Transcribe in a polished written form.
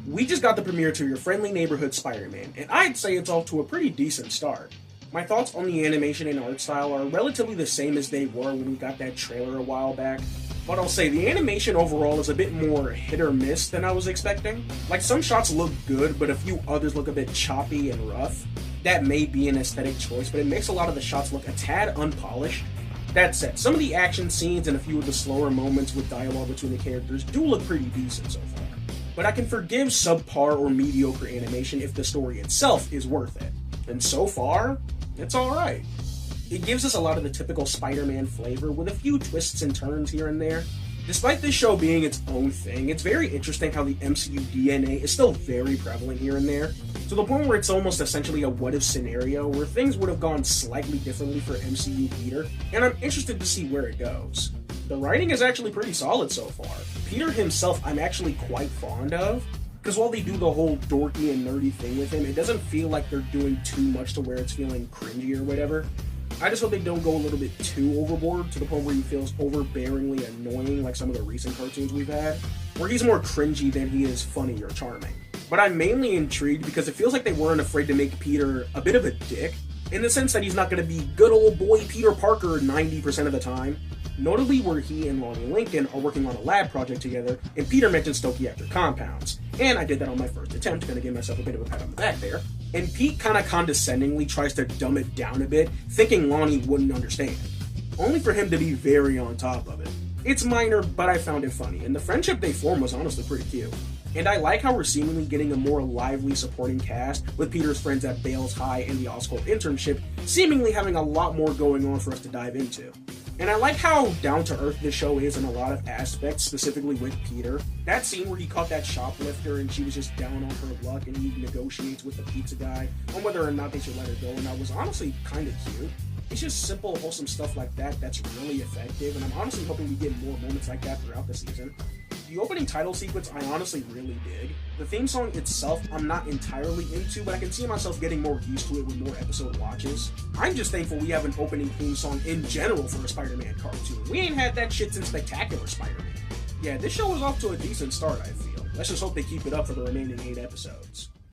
We just got the premiere to your friendly neighborhood Spider-Man, and I'd say it's off to a pretty decent start. My thoughts on the animation and art style are relatively the same as they were when we got that trailer a while back, but I'll say the animation overall is a bit more hit or miss than I was expecting. Like, some shots look good, but a few others look a bit choppy and rough. That may be an aesthetic choice, but it makes a lot of the shots look a tad unpolished. That said, some of the action scenes and a few of the slower moments with dialogue between the characters do look pretty decent so far. But I can forgive subpar or mediocre animation if the story itself is worth it. And so far, it's alright. It gives us a lot of the typical Spider-Man flavor with a few twists and turns here and there. Despite this show being its own thing, it's very interesting how the MCU DNA is still very prevalent here and there, to the point where it's almost essentially a what-if scenario where things would have gone slightly differently for MCU Peter, and I'm interested to see where it goes. The writing is actually pretty solid so far. Peter himself I'm actually quite fond of, because while they do the whole dorky and nerdy thing with him, it doesn't feel like they're doing too much to where it's feeling cringy or whatever. I just hope they don't go a little bit too overboard to the point where he feels overbearingly annoying like some of the recent cartoons we've had, where he's more cringy than he is funny or charming. But I'm mainly intrigued because it feels like they weren't afraid to make Peter a bit of a dick, in the sense that he's not going to be good old boy Peter Parker 90% of the time. Notably where he and Lonnie Lincoln are working on a lab project together, and Peter mentions stoichiometric compounds. And I did that on my first attempt, gonna give myself a bit of a pat on the back there. And Pete kinda condescendingly tries to dumb it down a bit, thinking Lonnie wouldn't understand. Only for him to be very on top of it. It's minor, but I found it funny, and the friendship they form was honestly pretty cute. And I like how we're seemingly getting a more lively supporting cast, with Peter's friends at Bales High and the Oscorp internship seemingly having a lot more going on for us to dive into. And I like how down-to-earth this show is in a lot of aspects, specifically with Peter. That scene where he caught that shoplifter and she was just down on her luck and he negotiates with the pizza guy on whether or not they should let her go, and that was honestly kind of cute. It's just simple, wholesome stuff like that that's really effective, and I'm honestly hoping we get more moments like that throughout the season. The opening title sequence I honestly really dig. The theme song itself I'm not entirely into, but I can see myself getting more used to it with more episode watches. I'm just thankful we have an opening theme song in general for a Spider-Man cartoon. We ain't had that shit since Spectacular Spider-Man. Yeah, this show is off to a decent start, I feel. Let's just hope they keep it up for the remaining 8 episodes.